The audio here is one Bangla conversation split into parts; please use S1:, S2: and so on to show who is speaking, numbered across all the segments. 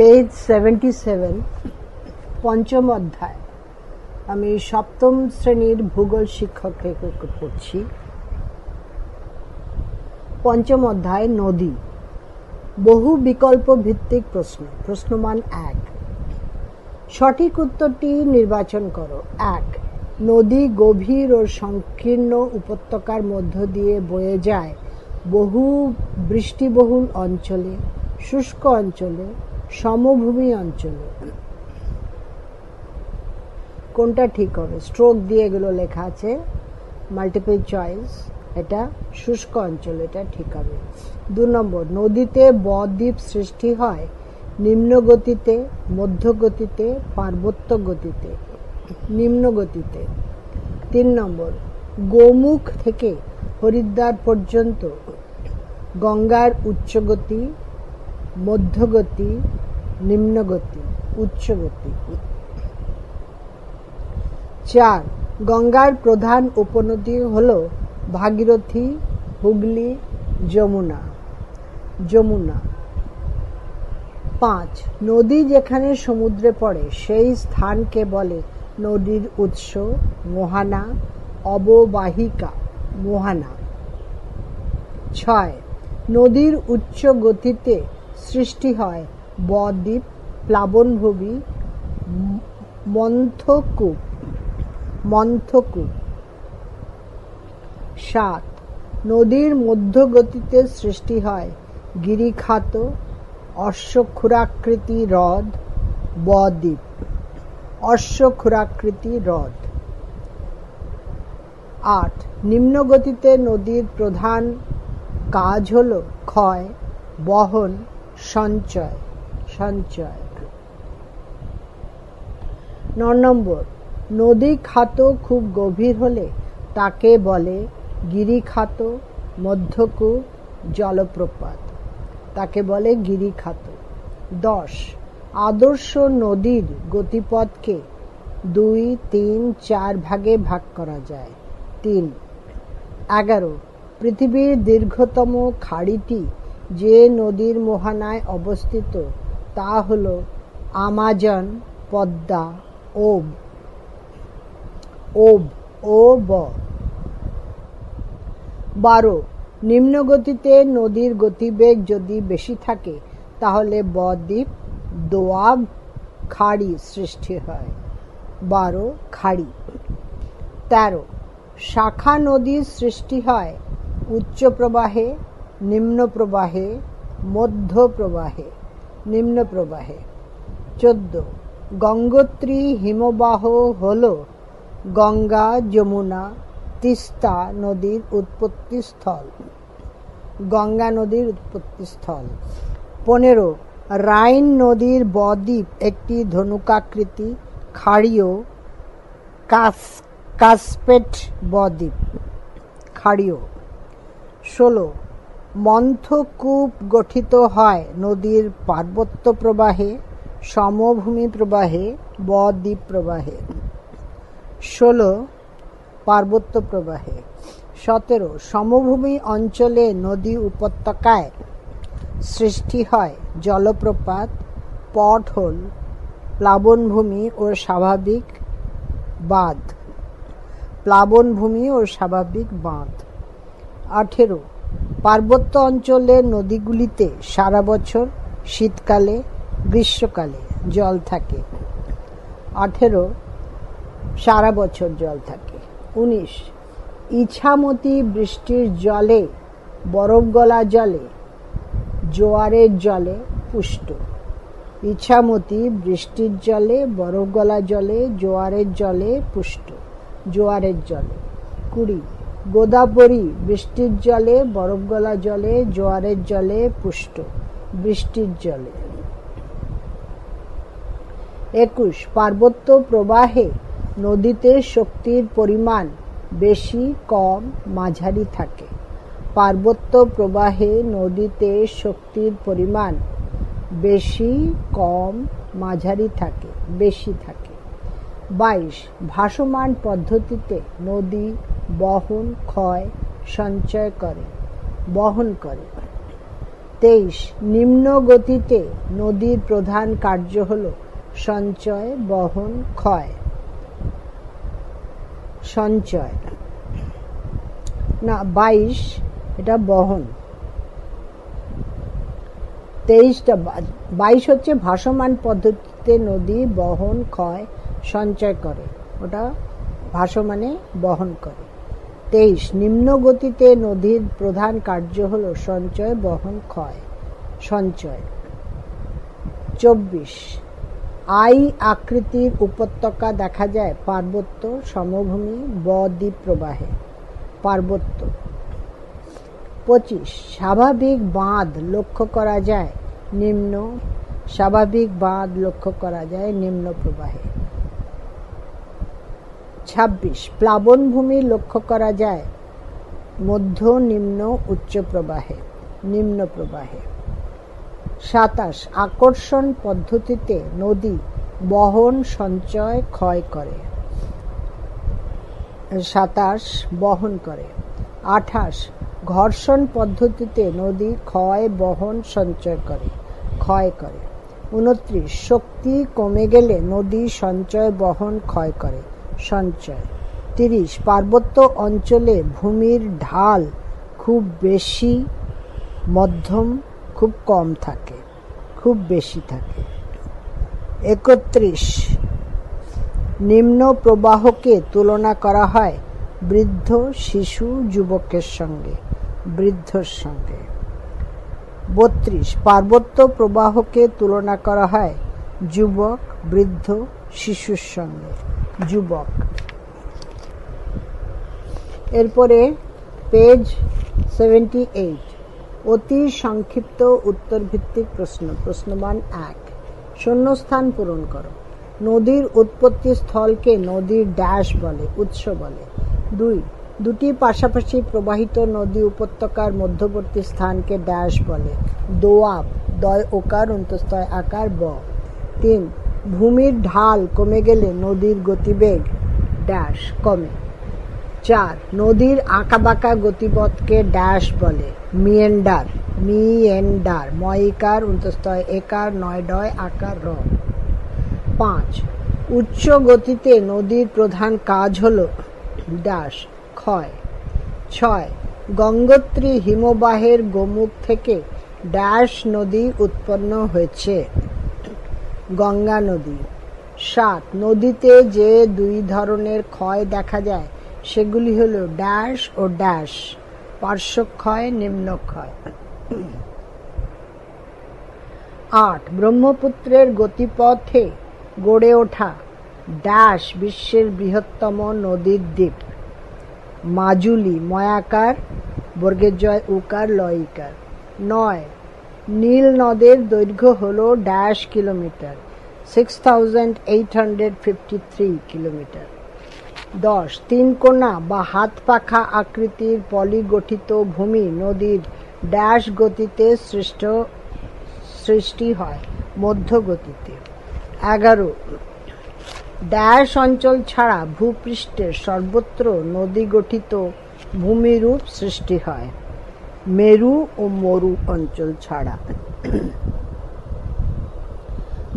S1: পেজ 77 পঞ্চম অধ্যায়। আমি সপ্তম শ্রেণীর ভূগোল শিক্ষক পড়ছি। পঞ্চম অধ্যায় নদী। বহু বিকল্প ভিত্তিক প্রশ্ন। প্রশ্নমান 1। সঠিক উত্তরটি নির্বাচন করো। 1. নদী গভীর ও সংকীর্ণ উপত্যকার মধ্য দিয়ে বয়ে যায় বহু বৃষ্টিবহুল অঞ্চলে, শুষ্ক অঞ্চলে, সমভূমি অঞ্চলে। কোনটা ঠিক হবে? স্ট্রোক দিয়ে এগুলো লেখা আছে, মাল্টিপল চয়েস। এটা শুষ্ক অঞ্চল, এটা ঠিক হবে। 2 নম্বর, নদীতে বদ্বীপ সৃষ্টি হয় নিম্ন গতিতে, মধ্য গতিতে, পার্বত্য গতিতে। নিম্ন গতিতে। 3 নম্বর, গোমুখ থেকে হরিদ্বার পর্যন্ত গঙ্গার উচ্চগতি, মধ্যগতি, নিম্নগতি, উচ্চগতি। 4. গঙ্গার প্রধান উপনদী হল ভাগীরথী, হুগলি, যমুনা। 5. নদী যেখানে সমুদ্রে পড়ে সেই স্থানকে বলে নদীর উৎস, মোহনা, অববাহিকা, মোহনা। 6. নদীর উচ্চ গতিতে সৃষ্টি হয় বদ্বীপ, প্লাবনভূমি, মন্থকূপ। 7. নদীর মধ্য গতিতে সৃষ্টি হয় গিরিখাত, অশ্বক্ষুরাকৃতি হ্রদ, বদ্বীপ। অশ্বক্ষুরাকৃতি হ্রদ। 8. নিম্ন গতিতে নদীর প্রধান কাজ হল ক্ষয়, বহন, সঞ্চয়। 9 নম্বর, নদী খাত খুব গভীর হলে তাকে বলে গিরিখাত, মধ্যকূপ, জলপ্রপাত। তাকে বলে গিরিখাত। 10. আদর্শ নদীর গতিপথকে 2, 3, 4 ভাগে ভাগ করা যায়। 3. 11. পৃথিবীর দীর্ঘতম খাড়িটি যে নদীর মোহনায় অবস্থিত তা হল আমাজন, পদ্মা, ওব। 12. নিম্ন গতিতে নদীর গতিবেগ যদি বেশি থাকে তাহলে বদ্বীপ, দোয়াব, খাড়ি সৃষ্টি হয়। 12. খাড়ি। 13. শাখা নদীর সৃষ্টি হয় উচ্চ প্রবাহে, নিম্ন প্রবাহে, মধ্য প্রবাহে, নিম্ন প্রবাহে। 14. গঙ্গোত্রী হিমবাহ হল গঙ্গা, যমুনা, তিস্তা নদীর উৎপত্তি স্থল। গঙ্গা নদীর উৎপত্তি স্থল। 15. রাইন নদীর বদ্বীপ একটি ধনুকাকৃতি ক্ষারীয় কাসপেট বদ্বীপ। ক্ষারীয়। 16. মন্থকূপ গঠিত হয় নদীর পার্বত্য প্রবাহে, সমভূমি প্রবাহে, বদ্বীপ প্রবাহে। 16. পার্বত্য প্রবাহে। 17. সমভূমি অঞ্চলে নদী উপত্যকায় সৃষ্টি হয় জলপ্রপাত, পটহোল, প্লাবনভূমি ও স্বাভাবিক বাঁধ। প্লাবনভূমি ও স্বাভাবিক বাঁধ। 18. পার্বত্য অঞ্চলের নদীগুলিতে সারা বছর, শীতকালে, গ্রীষ্মকালে জল থাকে। 18. সারা বছর জল থাকে। 19. ইছামতি বৃষ্টির জলে, বরফ গলা জলে, জোয়ারের জলে পুষ্ট। ইছামতি বৃষ্টির জলে, বরফ গলা জলে, জোয়ারের জলে পুষ্ট। জোয়ারের জলে। 20. গোদাবরী বৃষ্টির জলে, বরফ গলা জলে, জোয়ারের জলে পুষ্ট। বৃষ্টির জলে। 21. পার্বত্য প্রবাহে নদীতে শক্তির পরিমাণ বেশি, কম, মাঝারি থাকে। পার্বত্য প্রবাহে নদীতে শক্তির পরিমাণ বেশি, কম, মাঝারি থাকে, বেশি থাকে। 22. ভাসমান পদ্ধতিতে নদী বহন, ক্ষয়, সঞ্চয় করে, বহন করে। 23 নিম্ন গতিতে নদীর প্রধান কার্য হল সঞ্চয়, বহন, ক্ষয়। সঞ্চয় না 22 এটা বহন। 22 হচ্ছে ভাসমান পদ্ধতিতে নদী বহন, ক্ষয়, সঞ্চয় করে, ওটা ভাসমানে বহন করে। 23 নিম্ন গতিতে নদীর প্রধান কার্য হল সঞ্চয়, বহন, ক্ষয়, সঞ্চয়। 24 আই আকৃতির উপত্যকা দেখা যায় পার্বত্য, সমভূমি, বদ্বীপ প্রবাহে। পার্বত্য। 25 স্বাভাবিক বাঁধ লক্ষ্য করা যায় নিম্ন প্রবাহে। 26 প্লাবনভূমি লক্ষ্য করা যায় মধ্য, নিম্ন, উচ্চ প্রবাহে, নিম্ন প্রবাহে। 27 আকর্ষণ পদ্ধতিতে নদী বহন, সঞ্চয়, ক্ষয় করে। 27 বহন করে। 28 ঘর্ষণ পদ্ধতিতে নদী ক্ষয়, বহন, সঞ্চয় করে, ক্ষয় করে। 29 শক্তি কমে গেলে নদী সঞ্চয়, বহন, ক্ষয় করে, সঞ্চয়। 30 পার্বত্য অঞ্চলে ভূমির ঢাল খুব বেশি, মধ্যম, খুব কম থাকে, খুব বেশি থাকে। 31 নিম্ন প্রবাহকে তুলনা করা হয় বৃদ্ধ, শিশু, যুবকের সঙ্গে, বৃদ্ধর সঙ্গে। 32 পার্বত্য প্রবাহকে তুলনা করা হয় যুবক, বৃদ্ধ, শিশুর সঙ্গে, যুবক। এরপরে পেজ 78 অতি সংক্ষিপ্ত উত্তর ভিত্তিক প্রশ্ন। প্রশ্নমান 1 শূন্যস্থান পূরণ করো। নদীর উৎপত্তি স্থলকে নদীর ড্যাশ বলে, উৎস বলে। 2 দুটি পাশাপাশি প্রবাহিত নদী উপত্যকার মধ্যবর্তী স্থানকে ড্যাশ বলে, দোয়াব, দয় ওকার অন্তস্থয় আকার ব। 3 ভূমির ঢাল কমে গেলে নদীর গতিবেগ ড্যাশ কমে। 4 নদীর আঁকাবাঁকা গতিপথকে ড্যাশ বলে, মিয়েন্ডার, মিয়েন্ডার, ময়িকার অন্তস্থয় একার নয় ডয় আকার র। 5 উচ্চ গতিতে নদীর প্রধান কাজ হল ড্যাশ ক্ষয়। 6 গঙ্গোত্রী হিমবাহের গোমুখ থেকে ড্যাশ নদী উৎপন্ন হয়েছে, গঙ্গা নদী। 7 নদীতে যে দুই ধরনের ক্ষয় দেখা যায় সেগুলি হল ড্যাশ ও ড্যাশ, পার্শ্বক্ষয়, নিম্নক্ষয়। 8 ব্রহ্মপুত্রের গতিপথে গড়ে ওঠা ড্যাশ বিশ্বের বৃহত্তম নদীর দ্বীপ, মাজুলি, ময়াকার, বর্গের জয় উকার লয়িকার। 9 নীল নদের দৈর্ঘ্য হল ড্যাশ কিলোমিটার, 6853 কিলোমিটার। 10 তিন কোণা বা হাত পাখা আকৃতির পলিগঠিত ভূমি নদীর ড্যাশ গতিতে সৃষ্টি হয়, মধ্য গতিতে। 11 ড্যাশ অঞ্চল ছাড়া ভূপৃষ্ঠের সর্বত্র নদী গঠিত ভূমিরূপ সৃষ্টি হয়, মেরু ও মরু অঞ্চল ছাড়া।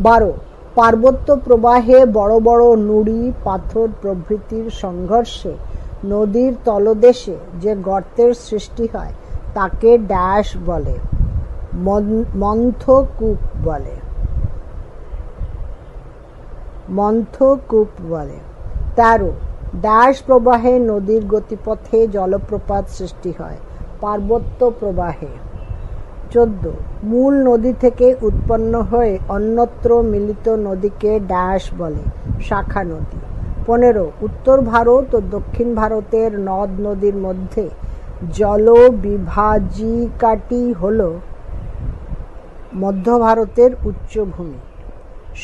S1: 12 পার্বত্য প্রবাহে বড় বড় নুড়ি, পাথর প্রভৃতির সংঘর্ষে নদীর তলদেশে যে গর্তের সৃষ্টি হয় তাকে ড্যাশ বলে, মন্থকূপ বলে, মন্থকূপ বলে। 13 ড্যাশ প্রবাহে নদীর গতিপথে জলপ্রপাত সৃষ্টি হয়, পার্বত্য প্রবাহে। 14 মূল নদী থেকে উৎপন্ন হয়ে অন্যত্র মিলিত নদীকে ড্যাশ বলে, শাখা নদী। 15 উত্তর ভারত ও দক্ষিণ ভারতের নদ নদীর মধ্যে জলবিভাজিকাটি হল মধ্য ভারতের উচ্চভূমি।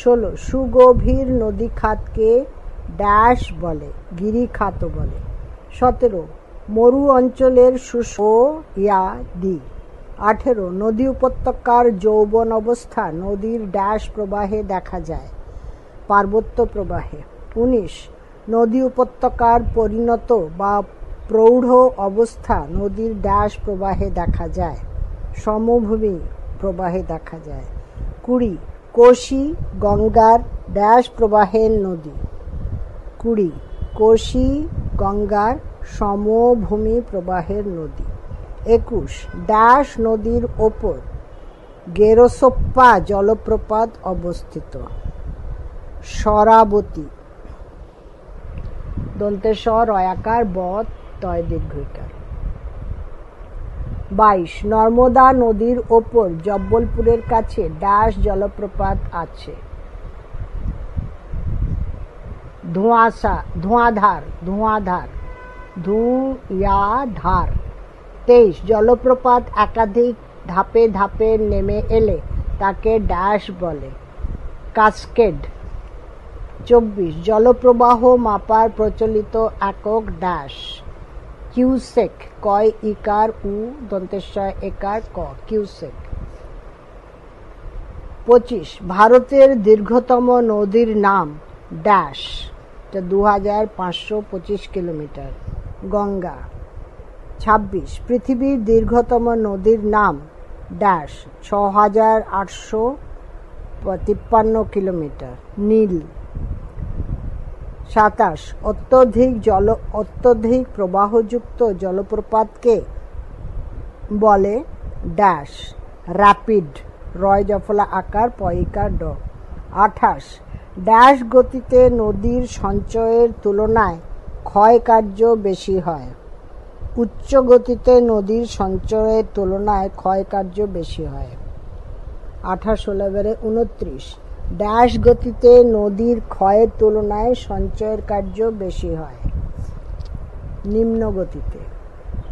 S1: 16 সুগভীর নদী খাতকে ড্যাশ বলে, গিরিখাত বলে। 17 মরু অঞ্চলের শুষ্ক। 18 নদী উপত্যকার যৌবন অবস্থা নদীর ড্যাশ প্রবাহে দেখা যায়, পার্বত্য প্রবাহে। 19 নদী উপত্যকার পরিণত বা প্রৌঢ় অবস্থা নদীর ড্যাশ প্রবাহে দেখা যায়, সমভূমি প্রবাহে দেখা যায়। 20 কোশি গঙ্গার ড্যাশ প্রবাহের নদী। 20 কোশি গঙ্গার সমভূমি প্রবাহের নদী। 21 ড্যাশ নদীর ওপর গেরোসোপ্পা জলপ্রপাত অবস্থিত। শরাবতী দন্তে স রয়াকার ব তয় দীর্ঘইকার। 22 নর্মদা নদীর ওপর জব্বলপুরের কাছে ড্যাশ জলপ্রপাত আছে। ধোঁয়াধার 23 জলপ্রপাত একাধিক ধাপে ধাপে নেমে এলে তাকে ড্যাশ বলে। কাসকেড। 24 জলপ্রবাহ মাপার প্রচলিত একক ড্যাশ। কিউসেক কয় ইকার উ দন্তেশ্বয় একার ক কিউসেক। 25 ভারতের দীর্ঘতম নদীর নাম ড্যাশ, 2525 কিলোমিটার, গঙ্গা। 26 পৃথিবীর দীর্ঘতম নদীর নাম ড্যাশ, 6853 কিলোমিটার, নীল। 27 অত্যধিক প্রবাহযুক্ত জলপ্রপাতকে বলে ড্যাশ, র্যাপিড, রয় জফলা আকার পয়িকার ড। 28 ড্যাশ গতিতে নদীর সঞ্চয়ের তুলনায় ক্ষয়কার্য বেশি হয়। উচ্চ গতিতে নদীর সঞ্চয়ের তুলনায় ক্ষয়কার্য বেশি হয়। 29 ড্যাশ গতিতে নদীর ক্ষয়ের তুলনায় সঞ্চয়ের কার্য বেশি হয়। নিম্ন গতিতে।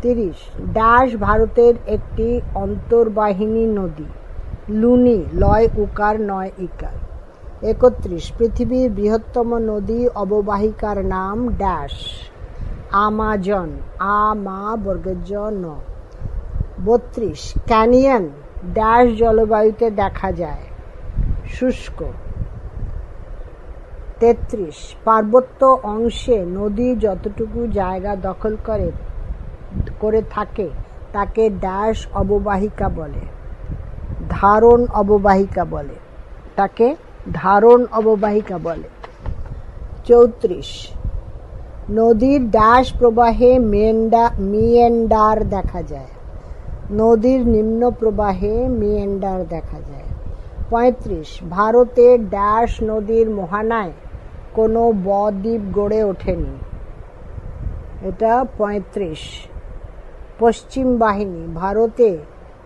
S1: 30 ড্যাশ ভারতের একটি অন্তর্বাহিনী নদী। লুনি, লয় উকার নয় ইকার। 31 পৃথিবীর বৃহত্তম নদী অববাহিকার নাম ড্যাশ, আমাজন, আ মা বর্গের জ ন। 32 ক্যানিয়ন ড্যাশ জলবায়ুতে দেখা যায়, শুষ্ক। 33 পার্বত্য অংশে নদী যতটুকু জায়গা দখল করে থাকে তাকে ড্যাশ অববাহিকা বলে, ধারণ অববাহিকা বলে, তাকে ধারণ অববাহিকা বলে। 34 নদীর ড্যাশ প্রবাহে মিয়েন্ডার দেখা যায়, নদীর নিম্ন প্রবাহে মিয়েন্ডার দেখা যায়। 35 ভারতের ড্যাশ নদীর মোহনায় কোনো বদ্বীপ গড়ে ওঠেনি, এটা 35। পশ্চিম বাহিনী ভারতে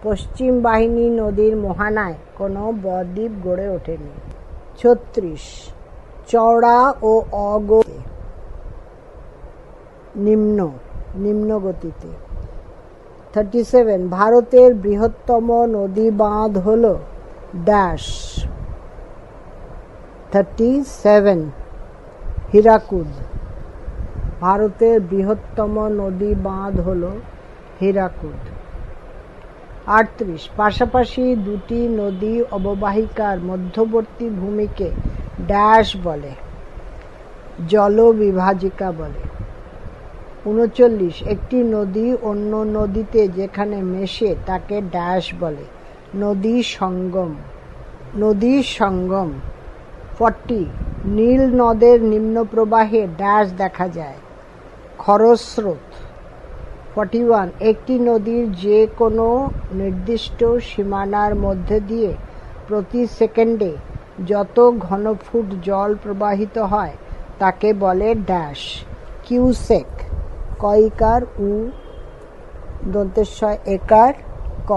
S1: পশ্চিম বাহিনী নদীর মোহনায় কোনো বদ্বীপ গড়ে ওঠেনি। 36 চওড়া ও অগতি, নিম্ন গতিতে। 37 ভারতের বৃহত্তম নদী বাঁধ হল ড্যাশ, 37 হীরাকুদ, ভারতের বৃহত্তম নদী বাঁধ হল হীরাকুদ। 38 পাশাপাশি দুটি নদী অববাহিকার মধ্যবর্তী ভূমিকে ড্যাশ বলে, জলবিভাজিকা বলে। 39 একটি নদী অন্য নদীতে যেখানে মেশে তাকে ড্যাশ বলে, নদী সঙ্গম। 40 নীল নদের নিম্ন প্রবাহে ড্যাশ দেখা যায়, খরস্রোত। 41 একটি নদীর যে কোনো নির্দিষ্ট সীমানার মধ্যে দিয়ে প্রতি সেকেন্ডে যত ঘনফুট জল প্রবাহিত হয় তাকে বলে ড্যাশ, কিউসেক, কইকার উ দন্তেশ্বয় একার ক।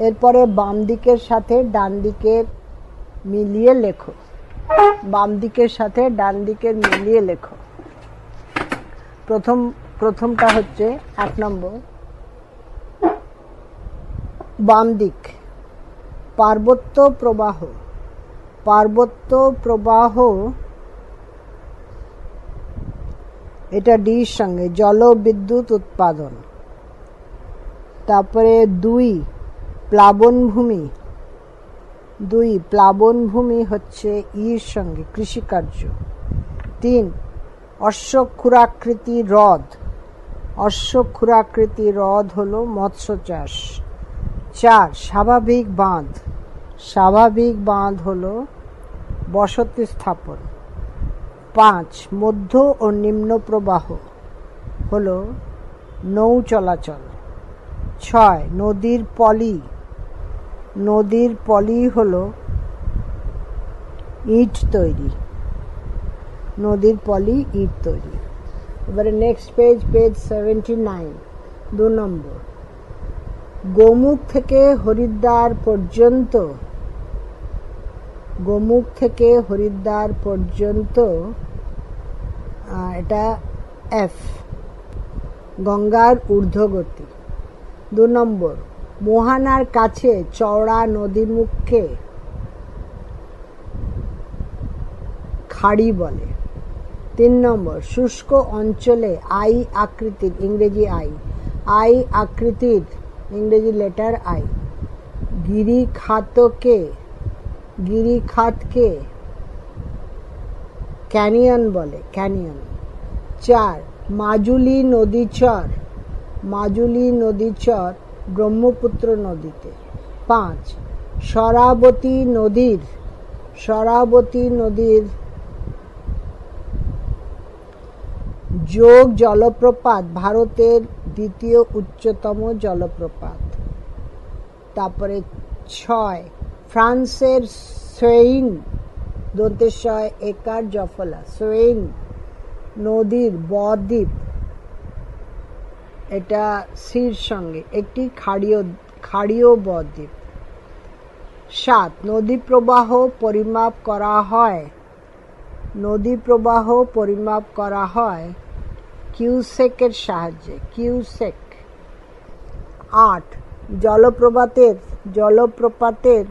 S1: এরপরে বাম দিকের সাথে ডান দিকের মিলিয়ে লেখো, বাম দিকের সাথে ডান দিকের মিলিয়ে লেখো। প্রথমটা হচ্ছে 1 নম্বর, বাম দিক, পার্বত্য প্রবাহ, এটা ডির সঙ্গে জলবিদ্যুৎ উৎপাদন। তারপরে 2 প্লাবনভূমি হচ্ছে ইর সঙ্গে কৃষিকার্য। 3 অশ্বক্ষুরাকৃতি হ্রদ হলো মৎস্য চাষ। 4 স্বাভাবিক বাঁধ। স্বাভাবিক বাঁধ হলো বসতি স্থাপন। 5 মধ্য ও নিম্ন প্রবাহ হলো নৌ চলাচল। 6 নদীর পলি। নদীর পলি হলো ইট তৈরি। নদীর পলি ইট তৈরি। এবারে নেক্সট পেজ, পেজ 79, 2 নম্বর। গোমুখ থেকে হরিদ্বার পর্যন্ত, গোমুখ থেকে হরিদ্বার পর্যন্ত এটা এফ, গঙ্গার ঊর্ধ্বগতি। 2 নম্বর মোহানার কাছে চওড়া নদীমুখকে খাড়ি বলে। 3 নম্বর শুষ্ক অঞ্চলে আই আকৃতির, ইংরেজি আই আকৃতির, ইংরেজি লেটার আই, গিরিখাতকে ক্যানিয়ন বলে, ক্যানিয়ন। 4 মাজুলি নদীচর। মাজুলি নদীচর ব্রহ্মপুত্র নদীতে। 5 শরাবতী নদীর যোগ জলপ্রপাত ভারতের দ্বিতীয় উচ্চতম জলপ্রপাত। তারপরে 6 ফ্রান্সের সেইন, দন্তেশ্বয় একার জফলা, সেইন নদীর বদ্বীপ, এটা সির সঙ্গে একটি ক্ষারীয় বদ্বীপ। 7 নদী প্রবাহ পরিমাপ করা হয়। নদী প্রবাহ পরিমাপ করা হয় কিউসেকের সাহায্যে, কিউসেক। 8 জলপ্রপাতের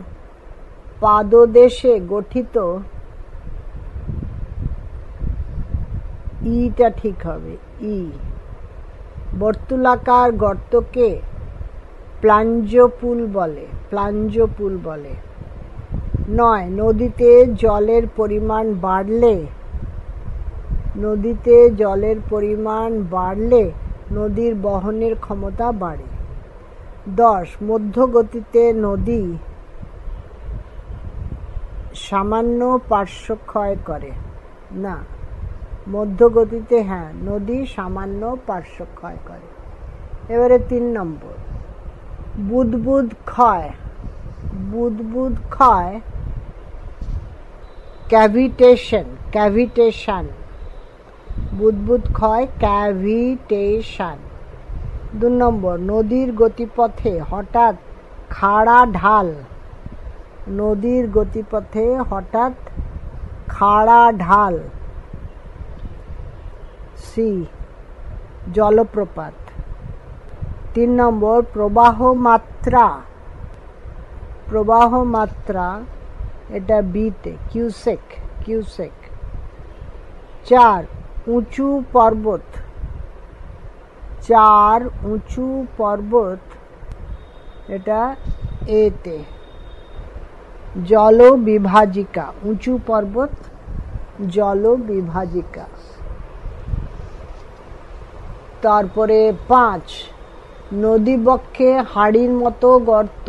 S1: পাদদেশে গঠিত, ইটা ঠিক হবে, ই, বর্তুলাকার গর্তকে প্লাঞ্জপুল বলে, প্লাঞ্জপুল বলে। 9 নদীতে জলের পরিমাণ বাড়লে নদীর বহনের ক্ষমতা বাড়ে। 10 মধ্যগতিতে নদী সামান্য পার্শ্বক্ষয় করে না, মধ্যগতিতে নদী সামান্য পার্শ্বক্ষয় করে। এবারে 3 নম্বর বুদবুদ ক্ষয়। বুদবুদ ক্ষয় ক্যাভিটেশন। বুদবুদ ক্ষয় ক্যাভিটেশন। 2 নম্বর নদীর গতিপথে হঠাৎ খাড়া ঢাল। নদীর গতিপথে হঠাৎ খাড়া ঢাল, সি, জলপ্রপাত। 3 নম্বর প্রবাহ মাত্রা, এটা বিতে, কিউসেক। 4 উঁচু পর্বত, এটা এতে, জলবিভাজিকা, উঁচু পর্বত জলবিভাজিকা। তারপরে 5 নদীবক্ষে হাড়ির মতো গর্ত।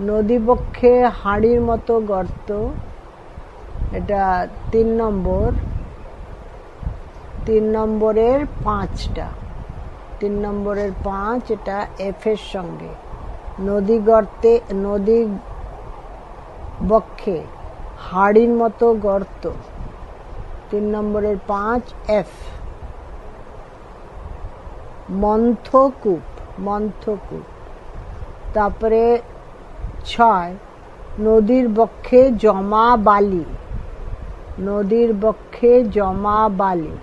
S1: নদীবক্ষে হাড়ির মতো গর্ত, এটা 3 নম্বর, 3 নম্বরের 5টা, 3 নম্বরের 5, এটা এফ এর সঙ্গে। নদী বক্ষে হাড়ির মতো গর্ত, 3 নম্বরের 5 এফ। মন্থকূপ। তারপরে 6 নদীর বক্ষে জমা বালি,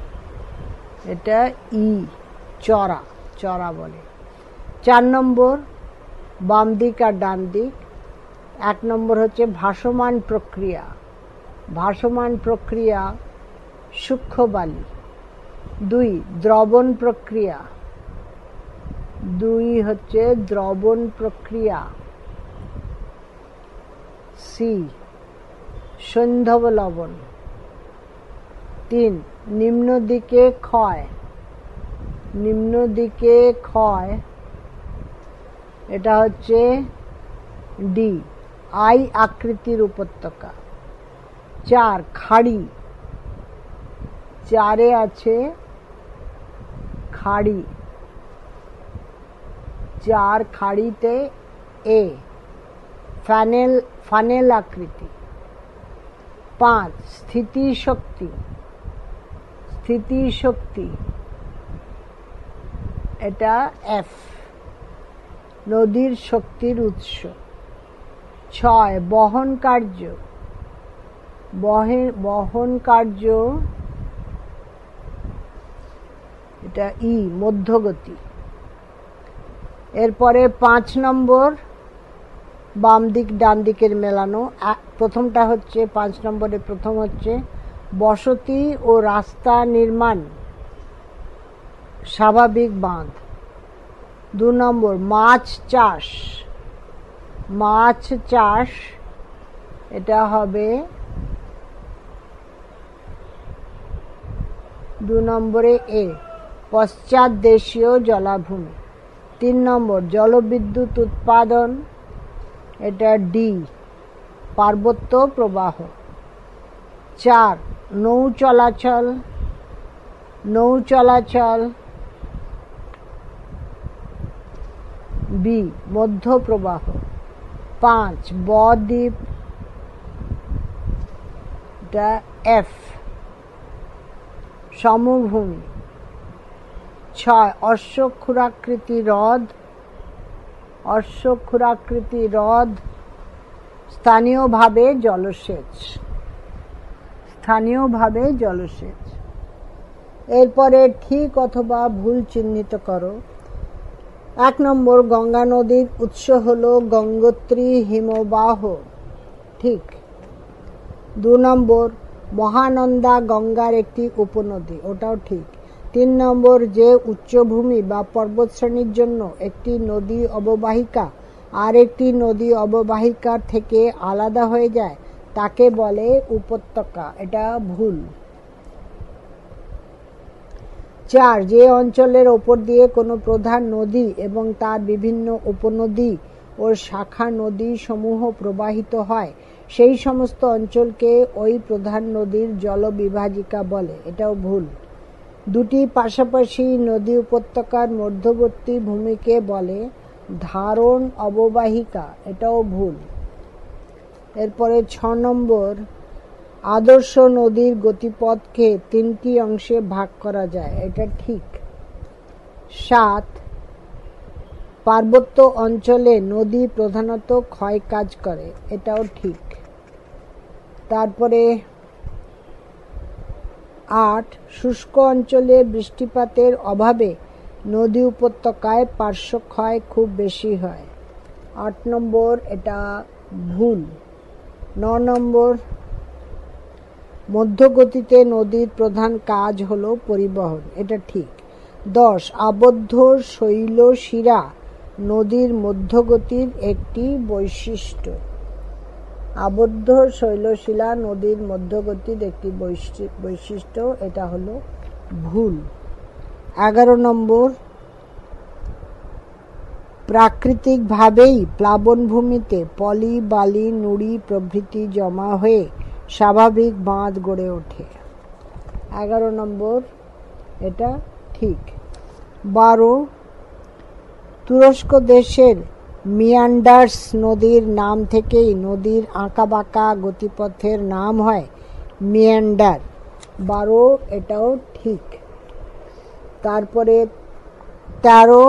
S1: এটা ই, চড়া বলে। 4 নম্বর বাম দিক আর ডান দিক। 1 নম্বর হচ্ছে ভাসমান প্রক্রিয়া সূক্ষ্ম বালি। 2 দ্রবণ প্রক্রিয়া, সি, সৈন্ধব লবণ। 3 নিম্ন দিকে ক্ষয়, এটা হচ্ছে ডি, আই আকৃতির উপত্যকা। 4 খাড়ি, 4-এ আছে খাড়ি, 4 খাড়িতে এ, ফানেল আকৃতি। 5 স্থিতিশক্তি, স্থিতিশক্তি এটা এফ, নদীর শক্তির উৎস। 6 বহন কার্য, বহন কার্য এটা ই, মধ্যগতি। এরপরে 5 নম্বর বাম দিক ডান দিকের মেলানো। প্রথমটা হচ্ছে 5 নম্বরে, প্রথম হচ্ছে বসতি ও রাস্তা নির্মাণ, স্বাভাবিক বাঁধ। 2 নম্বর মাছ চাষ, মাছ চাষ এটা হবে 2 নম্বরে এ, পশ্চাৎ দেশীয় জলাভূমি। 3 নম্বর জলবিদ্যুৎ উৎপাদন, এটা ডি, পার্বত্য প্রবাহ। 4 নৌ চলাচল, নৌ চলাচল বি, মধ্য প্রবাহ। 5 বদ্বীপ, এটা এফ, সমভূমি। 6 অশ্বক্ষুরাকৃতি হ্রদ, অশ্বক্ষুরাকৃতি হ্রদ স্থানীয়ভাবে জলসেচ, স্থানীয়ভাবে জলসেচ। এরপরে ঠিক অথবা ভুল চিহ্নিত করো। 1 নম্বর গঙ্গা নদীর উৎস হলো গঙ্গোত্রী হিমবাহ, ঠিক। 2 নম্বর মহানন্দা গঙ্গার একটি উপনদী, ওটাও ঠিক। 3 নম্বর যে উচ্চভূমি বা পর্বতশ্রেণীর জন্য একটি নদী অববাহিকা আর একটি নদী অববাহিকার থেকে আলাদা হয়ে যায় তাকে বলে উপত্যকা, এটা ভুল। 4 যে অঞ্চলের ওপর দিয়ে কোনো প্রধান নদী এবং তার বিভিন্ন উপনদী ও শাখা নদী সমূহ প্রবাহিত হয় সেই সমস্ত অঞ্চলকে ওই প্রধান নদীর জলবিভাজিকা বলে, এটাও ভুল। 2টি পাশাপাশি নদী উপত্যকার মধ্যবর্তী ভূমিকে বলে ধারণ অববাহিকা, এটাও ভুল। এরপরে 6 নম্বর আদর্শ নদীর গতিপথকে 3টি অংশে ভাগ করা যায়, এটা ঠিক। 7 পার্বত্য অঞ্চলে নদী প্রধানত ক্ষয় কাজ করে, এটাও ঠিক। তারপরে 8 শুষ্ক অঞ্চলে বৃষ্টিপাতের অভাবে নদী উপত্যকায় পার্শ্বক্ষয় খুব বেশি হয়, 8 নম্বর এটা ভুল। 9 নম্বর মধ্যগতিতে নদীর প্রধান কাজ হলো পরিবহন, এটা ঠিক। 10 আবদ্ধ শৈলশিরা নদীর মধ্যগতির একটি বৈশিষ্ট্য, আবদ্ধ শৈলশিলা নদীর মধ্যগতির একটি বৈশিষ্ট্য, এটা হলো ভুল। 11 নম্বর প্রাকৃতিকভাবেই প্লাবনভূমিতে পলি, বালি, নুড়ি প্রভৃতি জমা হয়ে স্বাভাবিক বাঁধ গড়ে ওঠে, 11 নম্বর এটা ঠিক। 12 তুরস্ক দেশের মিয়ান্ডার্স নদীর নাম থেকেই নদীর আঁকাবাঁকা গতিপথের নাম হয় মিয়ান্ডার, 12 এটাও ঠিক। তারপরে 13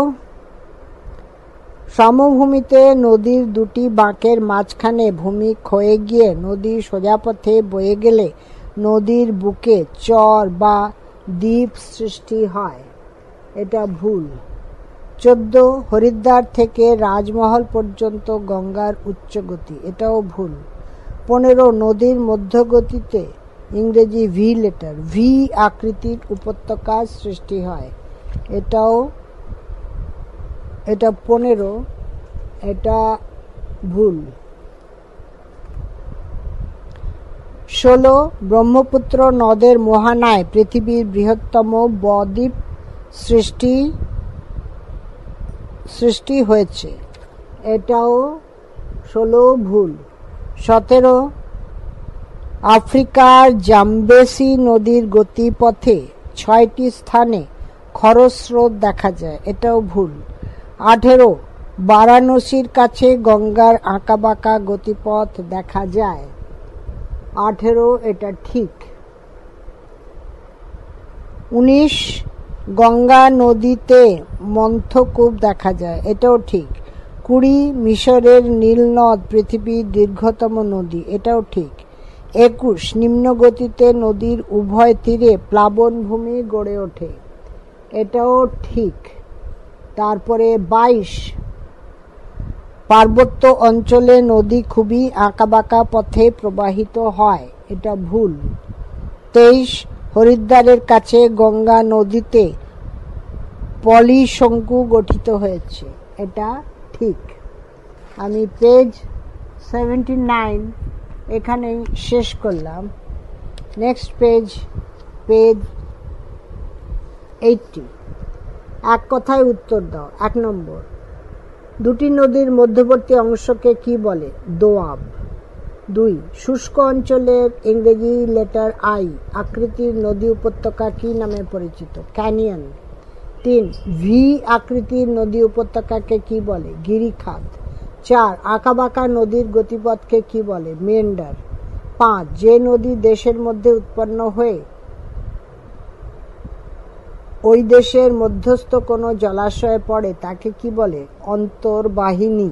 S1: সমভূমিতে নদীর 2টি বাঁকের মাঝখানে ভূমি ক্ষয়ে গিয়ে নদী সোজাপথে বয়ে গেলে নদীর বুকে চর বা দ্বীপ সৃষ্টি হয়, এটা ভুল। 14 হরিদ্বার থেকে রাজমহল পর্যন্ত গঙ্গার উচ্চ গতি, এটাও ভুল। 15 নদীর মধ্যগতিতে, ইংরেজি ভি লেটার, ভি আকৃতির উপত্যকার সৃষ্টি হয়, এটা 15 এটা ভুল। 16 ব্রহ্মপুত্র নদের মোহনায় পৃথিবীর বৃহত্তম বদ্বীপ সৃষ্টি হয়েছে, এটাও 16 ভুল। 17 আফ্রিকার জাম্বেসি নদীর গতিপথে 6টি স্থানে খরস্রোত দেখা যায়, এটাও ভুল। 18 বারাণসীর কাছে গঙ্গার আঁকাবাঁকা গতিপথ দেখা যায়, 18 এটা ঠিক। 19 গঙ্গা নদীতে মন্থকূপ দেখা যায়, এটাও ঠিক। 20 মিশরের নীল নদ পৃথিবীর দীর্ঘতম নদী, এটাও ঠিক। 21 নিম্নগতিতে নদীর উভয় তীরে প্লাবনভূমি গড়ে ওঠে, এটাও ঠিক। তারপরে 22 পার্বত্য অঞ্চলে নদী খুবই আঁকাবাঁকা পথে প্রবাহিত হয়, এটা ভুল। 23 হরিদ্বারের কাছে গঙ্গা নদীতে পলিশঙ্কু গঠিত হয়েছে, এটা ঠিক। আমি পেজ 79 এখানেই শেষ করলাম। Next page 80। এক কথায় উত্তর দাও। 1 নম্বর, দুটি নদীর মধ্যবর্তী অংশকে কি বলে? দোয়াব। 2 শুষ্ক অঞ্চলের ইংরেজি লেটার আই আকৃতির নদী উপত্যকা কি নামে পরিচিত? ক্যানিয়ন। 3 ভি আকৃতির নদী উপত্যকাকে কি বলে? গিরিখাত। 4 আঁকাবাঁকা নদীর গতিপথকে কি বলে? মেন্ডার। 5 যে নদী দেশের মধ্যে উৎপন্ন হয়ে ওই দেশের মধ্যস্থ কোনো জলাশয়ে পড়ে তাকে কি বলে? অন্তর্বাহিনী।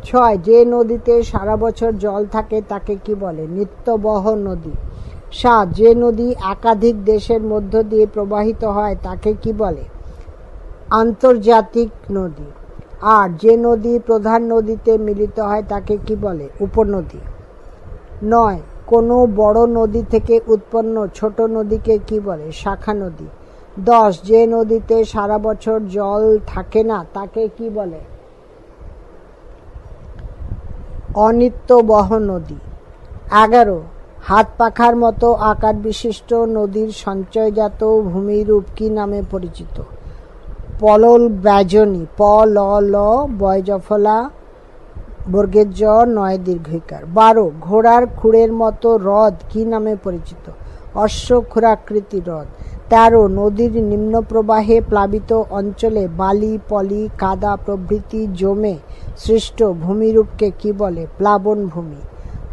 S1: 6 যে নদীতে সারা বছর জল থাকে তাকে কি বলে? নিত্যবহ নদী। 7 যে নদী একাধিক দেশের মধ্য দিয়ে প্রবাহিত হয় তাকে কি বলে? আন্তর্জাতিক নদী। 8 যে নদী প্রধান নদীতে মিলিত হয় তাকে কি বলে? উপনদী। 9 কোনো বড় নদী থেকে উৎপন্ন ছোট নদীকে কি বলে? শাখা নদী। 10 যে নদীতে সারা বছর জল থাকে না তাকে কি বলে? অনিত্যবহ নদী। 11 হাত পাখার মতো আকার বিশিষ্ট নদীর সঞ্চয়জাত ভূমিরূপ কি নামে পরিচিত? পলল ব্যাজনী। প ল ল বয়জফলা বর্গের জ নয় দীর্ঘিকার। 12 ঘোড়ার খুরের মতো হ্রদ কি নামে পরিচিত? অশ্বক্ষুরাকৃতি হ্রদ। 13 নদীর নিম্ন প্রবাহে প্লাবিত অঞ্চলে বালি পলি কাদা প্রভৃতি জমে সৃষ্ট ভূমিরূপকে কি বলে? প্লাবন ভূমি।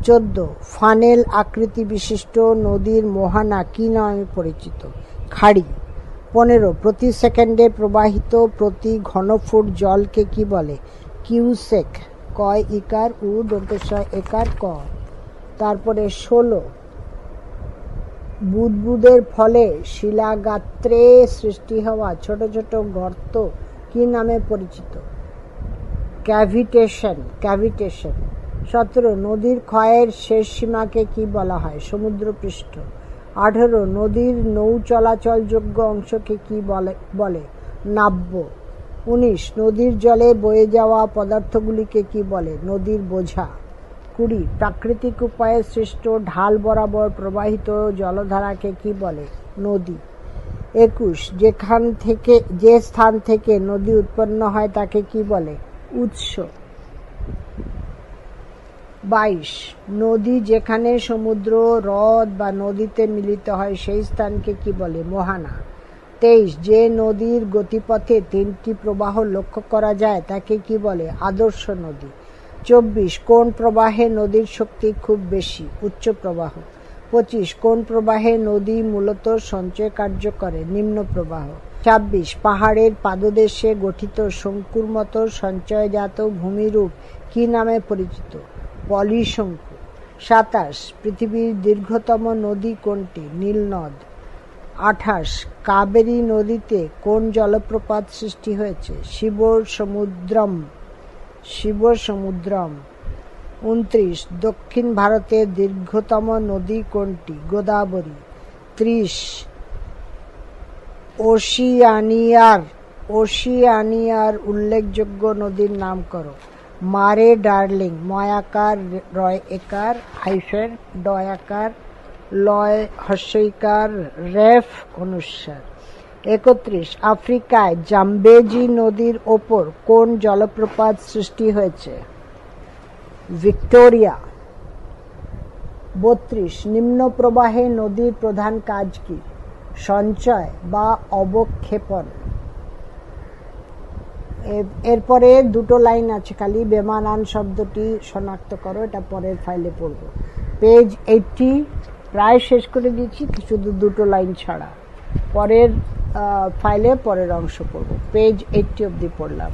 S1: 14 ফানেল আকৃতি বিশিষ্ট নদীর মোহনা কি নামে পরিচিত? খাড়ি। 15 প্রতি সেকেন্ডে প্রবাহিত প্রতি ঘনফুট জলকে কি বলে? কিউসেক। কয় ইকার উ দন্তস্বয় একার ক। তারপরে 16 বুদবুদের ফলে শিলাগাত্রে সৃষ্টি হওয়া ছোট ছোট গর্ত কি নামে পরিচিত? ক্যাভিটেশন। 17 নদীর ক্ষয়ের শেষ সীমাকে কি বলা হয়? সমুদ্রপৃষ্ঠ। 18 নদীর নৌ চলাচলযোগ্য অংশকে কি বলে? নাব্য। 19 নদীর জলে বয়ে যাওয়া পদার্থগুলিকে কি বলে? নদীর বোঝা। 20 প্রাকৃতিক উপায়ে সৃষ্ট ঢাল বরাবর প্রবাহিত জলধারাকে কি বলে? নদী। 21 যে স্থান থেকে নদী উৎপন্ন হয় তাকে কি বলে? উৎস। 22 নদী যেখানে সমুদ্র হ্রদ বা নদীতে মিলিত হয় সেই স্থানকে কি বলে? মোহনা। 23 যে নদীর গতিপথে 3টি প্রবাহ লক্ষ্য করা যায় তাকে কি বলে? আদর্শ নদী। 24 কোন প্রবাহে নদীর শক্তি খুব বেশি? উচ্চ প্রবাহ। 25 কোন প্রবাহে নদী মূলত সঞ্চয় কার্য করে? নিম্ন প্রবাহ। 26 পাহাড়ের পাদদেশে গঠিত শঙ্কুর মতো সঞ্চয়জাত ভূমিরূপ কি নামে পরিচিত? পলিশঙ্কু। 27 পৃথিবীর দীর্ঘতম নদী কোনটি? নীল নদ। 28 কাবেরী নদীতে কোন জলপ্রপাত সৃষ্টি হয়েছে? শিব সমুদ্রম। 29 দক্ষিণ ভারতের দীর্ঘতম নদী কোনটি? গোদাবরী। 30 ওশিয়ানিয়ার উল্লেখযোগ্য নদীর নাম করো। মারে ডার্লিং ময়াকার রয় একার হাইফেন ডয়াকার লয় হস্যইকার রেফ অনুস্বার। 31 আফ্রিকায় জাম্বেজি নদীর ওপর কোন জলপ্রপাত সৃষ্টি হয়েছে? ভিক্টোরিয়া। 32 নিম্ন প্রবাহে নদীর প্রধান কাজ কি? সঞ্চয় বা অবক্ষেপণ। এরপরে দুটো লাইন আছে খালি, বেমানান শব্দটি শনাক্ত করো, এটা পরের ফাইলে পড়ব। পেজ 80 প্রায় শেষ করে দিয়েছি, শুধু দুটো লাইন ছাড়া। পরের ফাইলে পরের অংশ পড়ব। পেজ 80 অবধি পড়লাম।